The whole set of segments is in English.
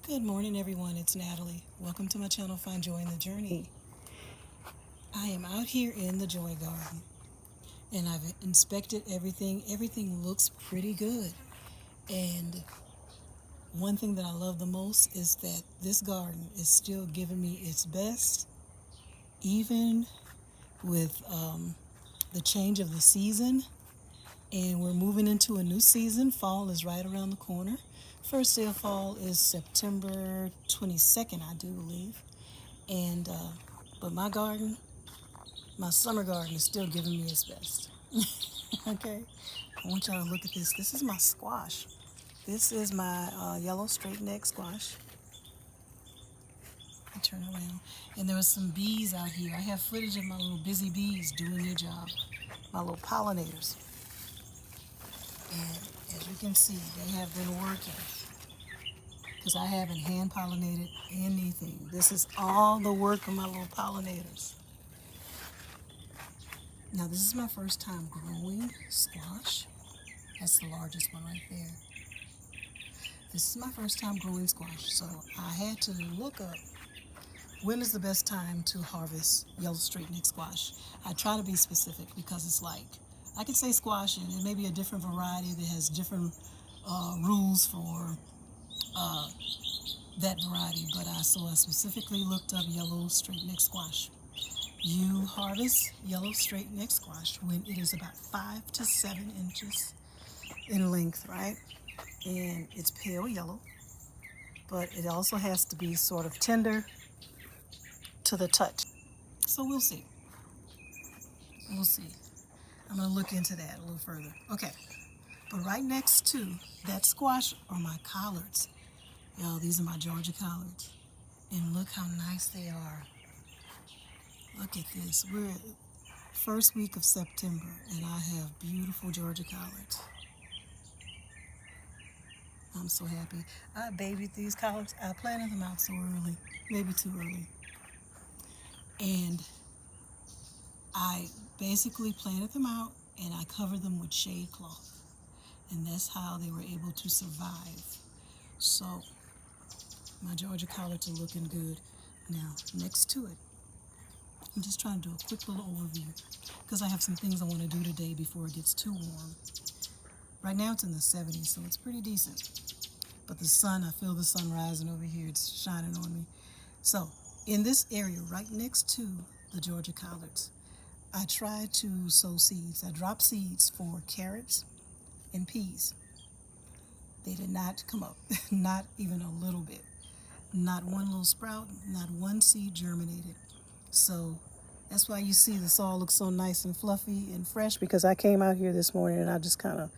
Good morning, everyone. It's Natalie. Welcome to my channel, Find Joy in the Journey. I am out here in the Joy Garden, and I've inspected everything. Everything looks pretty good. And one thing that I love the most is that this garden is still giving me its best, even with the change of the season. And we're moving into a new season. Fall is right around the corner. First day of fall is September 22nd, I do believe. And but my summer garden is still giving me its best. Okay, I want y'all to look at this. This is my squash. This is my yellow straight neck squash. I turn around, and there was some bees out here. I have footage of my little busy bees doing their job, my little pollinators. And as you can see, they have been working because I haven't hand pollinated anything. This is all the work of my little pollinators. Now, this is my first time growing squash. That's the largest one right there. This is my first time growing squash, so I had to look up when is the best time to harvest yellow straight neck squash. I try to be specific because it's like, I could say squash and it may be a different variety that has different rules for that variety, but I specifically looked up yellow straight neck squash. You harvest yellow straight neck squash when it is about 5 to 7 inches in length, right? And it's pale yellow, but it also has to be sort of tender to the touch. So we'll see. We'll see. I'm going to look into that a little further. Okay. But right next to that squash are my collards. Y'all, these are my Georgia collards. And look how nice they are. Look at this. We're first week of September, and I have beautiful Georgia collards. I'm so happy. I babied these collards. I planted them out so early, maybe too early. And I basically planted them out and I covered them with shade cloth. And that's how they were able to survive. So my Georgia collards are looking good. Now, next to it, I'm just trying to do a quick little overview because I have some things I want to do today before it gets too warm. Right now it's in the 70s, so it's pretty decent. But the sun, I feel the sun rising over here. It's shining on me. So in this area right next to the Georgia collards, I tried to sow seeds. I dropped seeds for carrots and peas. They did not come up, not even a little bit. Not one little sprout, not one seed germinated. So that's why you see the soil looks so nice and fluffy and fresh, because I came out here this morning and I just kind of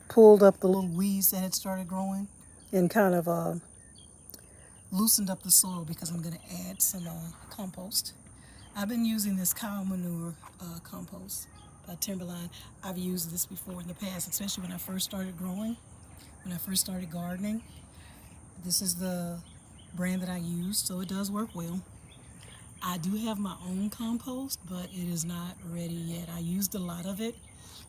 pulled up the little weeds that had started growing and kind of loosened up the soil because I'm going to add some compost. I've been using this cow manure compost by Timberline. I've used this before in the past, especially when I first started growing, when I first started gardening. This is the brand that I use, so it does work well. I do have my own compost, but it is not ready yet. I used a lot of it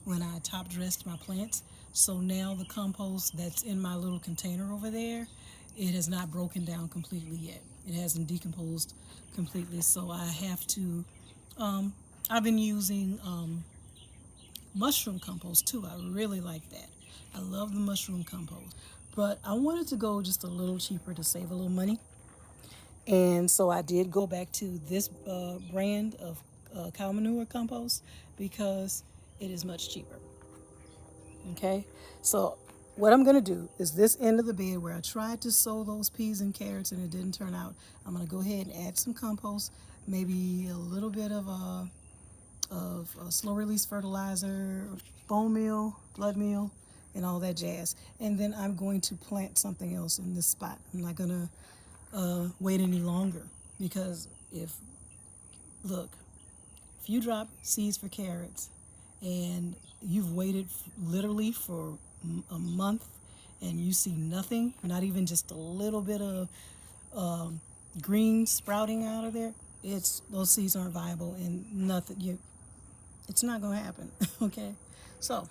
when I top dressed my plants. So now the compost that's in my little container over there, it has not broken down completely yet. It hasn't decomposed completely. So I have to, I've been using mushroom compost too. I really like that. I love the mushroom compost. But I wanted to go just a little cheaper to save a little money. And so I did go back to this brand of cow manure compost because it is much cheaper. Okay, so what I'm going to do is this end of the bed where I tried to sow those peas and carrots and it didn't turn out, I'm going to go ahead and add some compost, maybe a little bit of slow release fertilizer, bone meal, blood meal, and all that jazz. And then I'm going to plant something else in this spot. I'm not going to wait any longer, because if you drop seeds for carrots and you've waited literally for a month and you see nothing, not even just a little bit of green sprouting out of there, those seeds aren't viable and nothing. It's not going to happen. Okay, so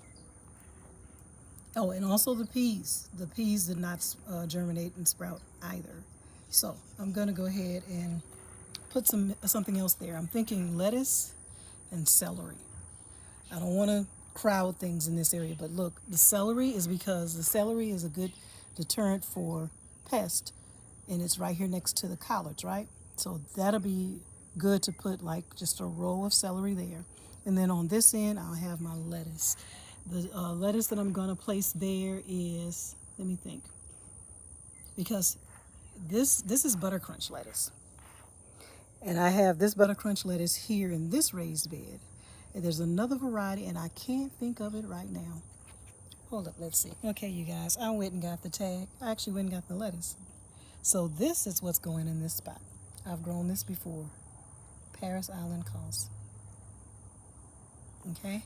Oh, and also the peas. The peas did not germinate and sprout either. So I'm gonna go ahead and put something else there. I'm thinking lettuce and celery. I don't want to crowd things in this area, but look, the celery is because the celery is a good deterrent for pests, and it's right here next to the collards, right? So that'll be good to put like just a row of celery there. And then on this end, I'll have my lettuce. The lettuce that I'm going to place there is, let me think, because this is butter crunch lettuce. And I have this butter crunch lettuce here in this raised bed. And there's another variety, and I can't think of it right now. Hold up, let's see. Okay, you guys, I went and got the tag. I actually went and got the lettuce. So this is what's going in this spot. I've grown this before. Paris Island Cause. Okay?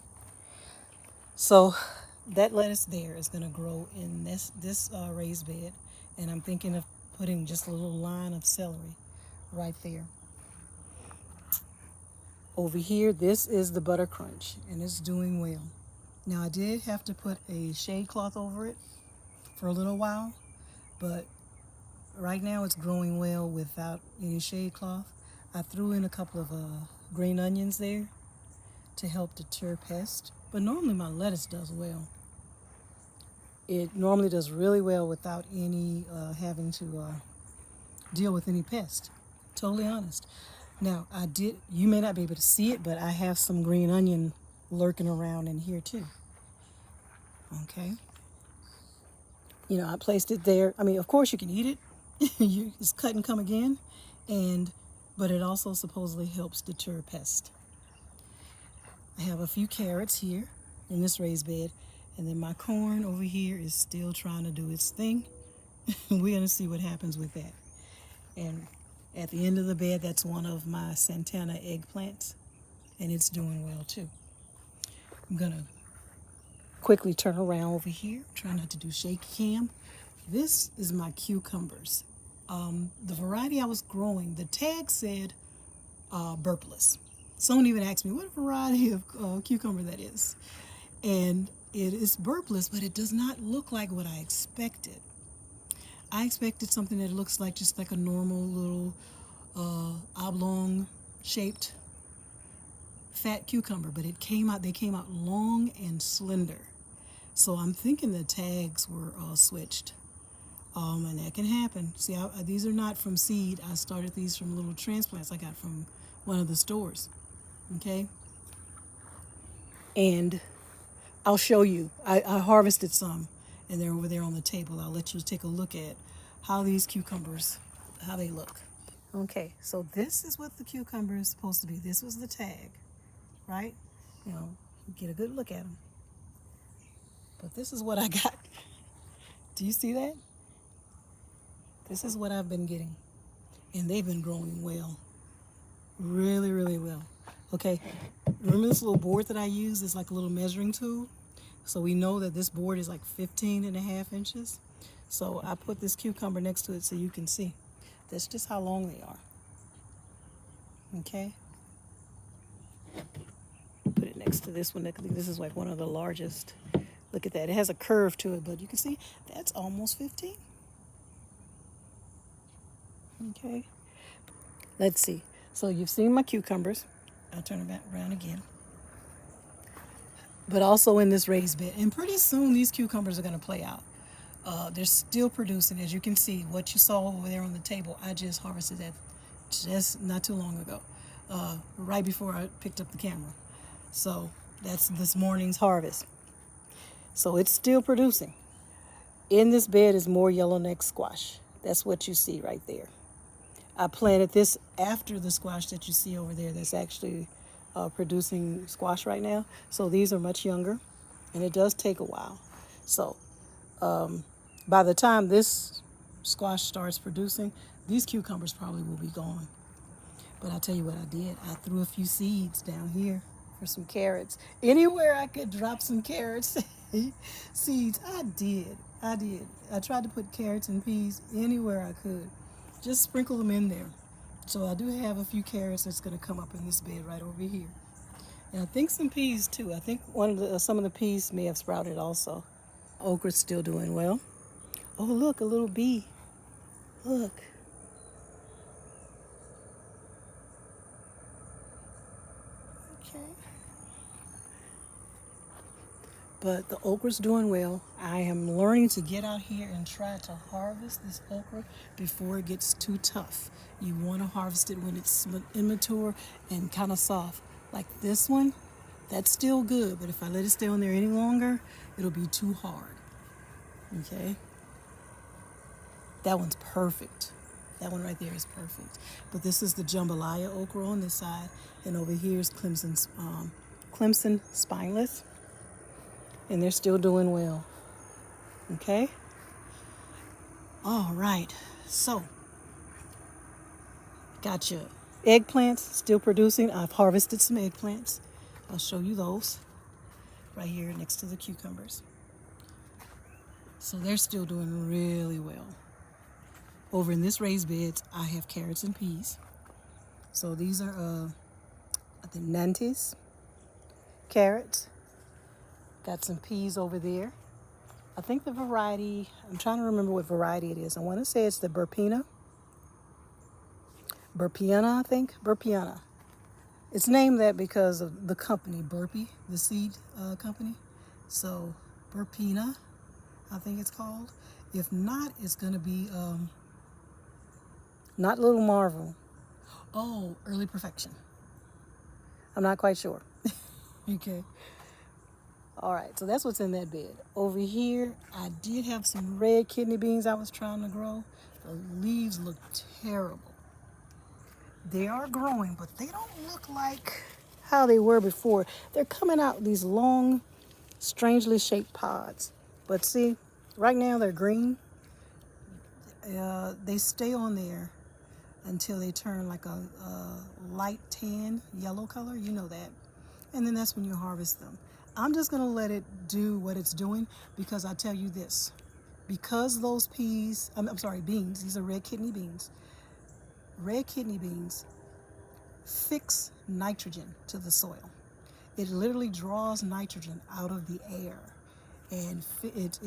So that lettuce there is going to grow in this raised bed. And I'm thinking of putting just a little line of celery right there. Over here, this is the butter crunch, and it's doing well. Now, I did have to put a shade cloth over it for a little while, but right now it's growing well without any shade cloth. I threw in a couple of green onions there to help deter pests, but normally my lettuce does well. It normally does really well without any having to deal with any pest. Totally honest. Now, you may not be able to see it, but I have some green onion lurking around in here too. Okay. You know, I placed it there. I mean, of course you can eat it. It's cut and come again. But it also supposedly helps deter pests. I have a few carrots here in this raised bed. And then my corn over here is still trying to do its thing. We're going to see what happens with that. And at the end of the bed, that's one of my Santana eggplants, and it's doing well too. I'm gonna quickly turn around over here, try not to do shaky cam. This is my cucumbers. The variety I was growing, the tag said burpless. Someone even asked me what variety of cucumber that is. And it is burpless, but it does not look like what I expected. I expected something that looks like just like a normal little oblong shaped fat cucumber, but they came out long and slender. So I'm thinking the tags were switched. And that can happen. See, these are not from seed. I started these from little transplants I got from one of the stores. Okay? And I'll show you. I harvested some, and they're over there on the table. I'll let you take a look at how these cucumbers, how they look. Okay, so this is what the cucumber is supposed to be. This was the tag, right? You know, get a good look at them. But this is what I got. Do you see that? This is what I've been getting. And they've been growing well. Really, really well. Okay, remember this little board that I use? It's like a little measuring tool. So we know that this board is like 15.5 inches. So I put this cucumber next to it so you can see. That's just how long they are. Okay. Put it next to this one. I think this is like one of the largest. Look at that. It has a curve to it, but you can see that's almost 15. Okay. Let's see. So you've seen my cucumbers. I'll turn it back around again. But also in this raised bed. And pretty soon these cucumbers are going to play out. They're still producing. As you can see, what you saw over there on the table, I just harvested that just not too long ago, right before I picked up the camera. So that's this morning's harvest. So it's still producing. In this bed is more yellowneck squash. That's what you see right there. I planted this after the squash that you see over there that's actually producing squash right now. So these are much younger, and it does take a while. So by the time this squash starts producing, these cucumbers probably will be gone. But I'll tell you what I did. I threw a few seeds down here for some carrots. Anywhere I could drop some carrots, seeds, I did. I tried to put carrots and peas anywhere I could. Just sprinkle them in there. So I do have a few carrots that's going to come up in this bed right over here. And I think some peas too. I think some of the peas may have sprouted also. Okra's still doing well. Oh, look, a little bee. Look. Okay. But the okra's doing well. I am learning to get out here and try to harvest this okra before it gets too tough. You want to harvest it when it's immature and kind of soft. Like this one, that's still good, but if I let it stay on there any longer, it'll be too hard. Okay? That one's perfect. That one right there is perfect. But this is the jambalaya okra on this side, and over here is Clemson spineless, and they're still doing well. Okay? All right. So, got your eggplants still producing. I've harvested some eggplants. I'll show you those right here next to the cucumbers. So they're still doing really well. Over in this raised beds, I have carrots and peas. So these are, I think, Nantes carrots. Got some peas over there. I think the variety, I'm trying to remember what variety it is. I want to say it's the Burpiana, I think. Burpiana. It's named that because of the company, Burpee, the seed company. So Burpiana, I think it's called. If not, it's going to be not Little Marvel. Oh, Early Perfection. I'm not quite sure. Okay. All right, so that's what's in that bed. Over here, I did have some red kidney beans I was trying to grow. The leaves look terrible. They are growing, but they don't look like how they were before. They're coming out these long, strangely shaped pods. But see, right now they're green. They stay on there until they turn like a light tan, yellow color. You know that. And then that's when you harvest them. I'm just going to let it do what it's doing because I tell you this. Because those beans, these are red kidney beans. Red kidney beans fix nitrogen to the soil. It literally draws nitrogen out of the air and it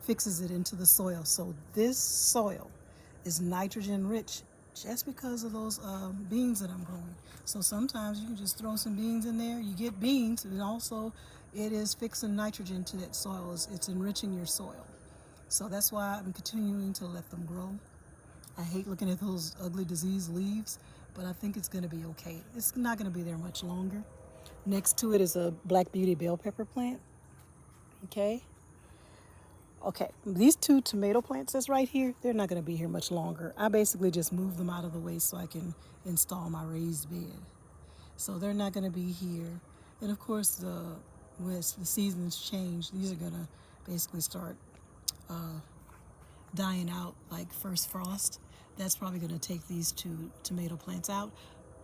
fixes it into the soil. So this soil is nitrogen rich just because of those beans that I'm growing. So sometimes you can just throw some beans in there, you get beans, and also it is fixing nitrogen to that soil. It's enriching your soil. So that's why I'm continuing to let them grow. I hate looking at those ugly diseased leaves, but I think it's going to be okay. It's not going to be there much longer. Next to it is a black beauty bell pepper plant. Okay. These two tomato plants that's right here, they're not going to be here much longer. I basically just moved them out of the way so I can install my raised bed. So they're not going to be here. And of course, as the seasons change, these are going to basically start dying out like first frost. That's probably going to take these two tomato plants out.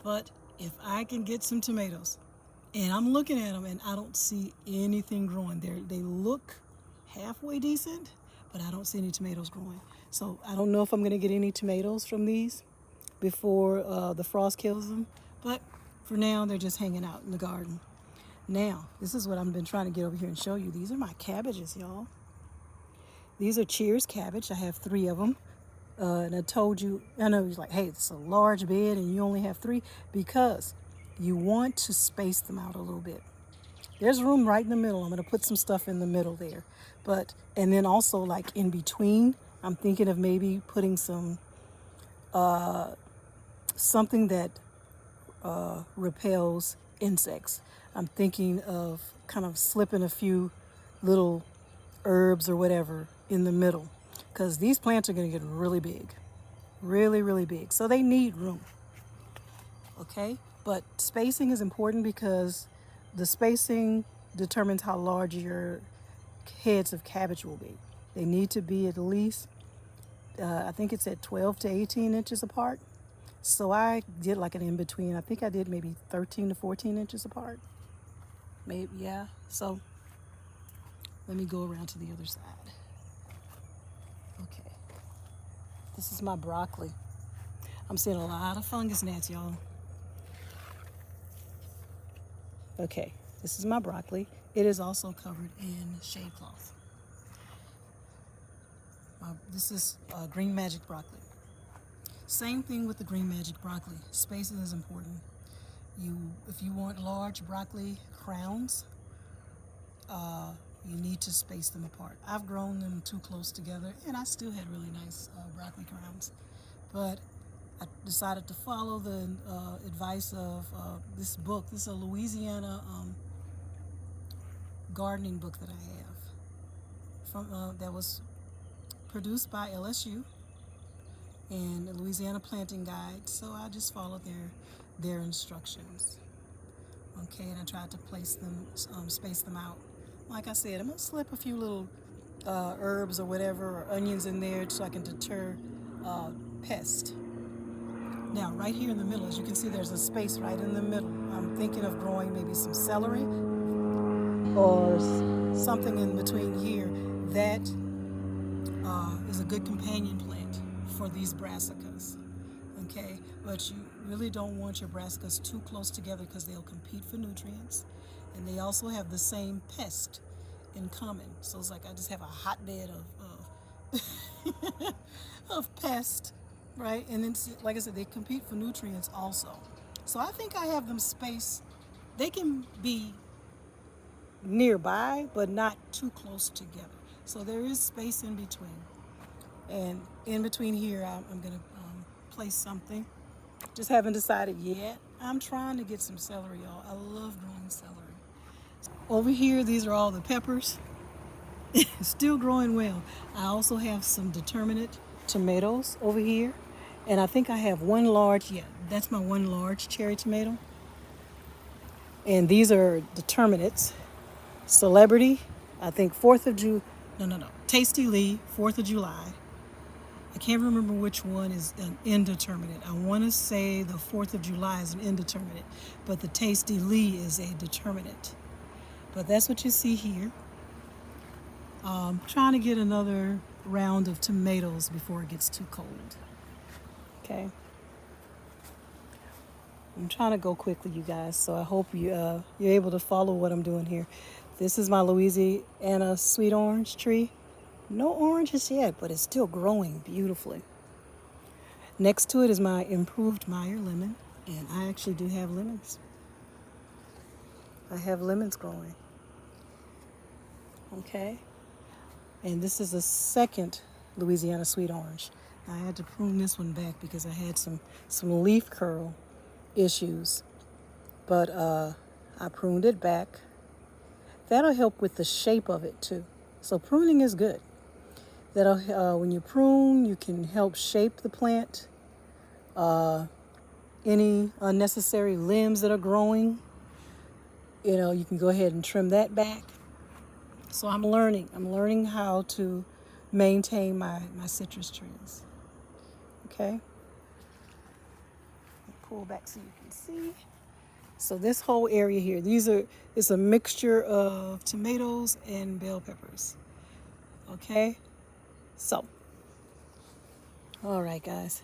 But if I can get some tomatoes, and I'm looking at them and I don't see anything growing. They look halfway decent, but I don't see any tomatoes growing. So I don't know if I'm going to get any tomatoes from these before the frost kills them. But for now, they're just hanging out in the garden. Now, this is what I've been trying to get over here and show you. These are my cabbages, y'all. These are Cheers cabbage. I have 3 of them. And I told you, I know you're like, hey, it's a large bed and you only have 3 because you want to space them out a little bit. There's room right in the middle. I'm going to put some stuff in the middle there. And then also like in between, I'm thinking of maybe putting some, something that repels insects. I'm thinking of kind of slipping a few little herbs or whatever in the middle because these plants are going to get really big, really, really big. So they need room. Okay. But spacing is important because the spacing determines how large your heads of cabbage will be. They need to be at least, I think it's at 12 to 18 inches apart. So I did like an in-between. I think I did maybe 13 to 14 inches apart. Maybe, yeah. So let me go around to the other side. Okay. This is my broccoli. I'm seeing a lot of fungus gnats, y'all. Okay, this is my broccoli. It is also covered in shade cloth. This is green magic broccoli. Same thing with the green magic broccoli. Spacing is important. If you want large broccoli crowns, you need to space them apart. I've grown them too close together, and I still had really nice broccoli crowns. But I decided to follow the advice of this book. This is a Louisiana gardening book that I have that was produced by LSU and the Louisiana Planting Guide. So I just followed their instructions. Okay, and I tried to place them, space them out. Like I said, I'm gonna slip a few little herbs or whatever, or onions in there so I can deter pests. Now, right here in the middle, as you can see, there's a space right in the middle. I'm thinking of growing maybe some celery or something in between here. That is a good companion plant for these brassicas. Okay, but you really don't want your brassicas too close together because they'll compete for nutrients, and they also have the same pest in common. So it's like I just have a hotbed of of pests, right? And then, like I said, they compete for nutrients also. So I think I have them spaced. They can be nearby, but not too close together. So there is space in between. And in between here, I'm going to place something. Just haven't decided yet. I'm trying to get some celery, y'all. I love growing celery. Over here, these are all the peppers. Still growing well. I also have some determinate tomatoes over here. And I think I have one large, yeah, that's my one large cherry tomato. And these are determinates. Celebrity, I think no. Tasty Lee, 4th of July. I can't remember which one is an indeterminate. I want to say the 4th of July is an indeterminate, but the Tasty Lee is a determinate. But that's what you see here. Trying to get another round of tomatoes before it gets too cold. Okay. I'm trying to go quickly, you guys, so I hope you're able to follow what I'm doing here. This is my Louisiana sweet orange tree. No oranges yet, but it's still growing beautifully. Next to it is my improved Meyer lemon, and I actually do have lemons. I have lemons growing. Okay. And this is a second Louisiana sweet orange. I had to prune this one back because I had some leaf curl issues, but I pruned it back. That'll help with the shape of it too. So pruning is good. When you prune, you can help shape the plant. Any unnecessary limbs that are growing, you can go ahead and trim that back. So I'm learning how to maintain my citrus trees. Okay. Pull back so you can see. So this whole area here, it's a mixture of tomatoes and bell peppers. Okay. So, all right, guys.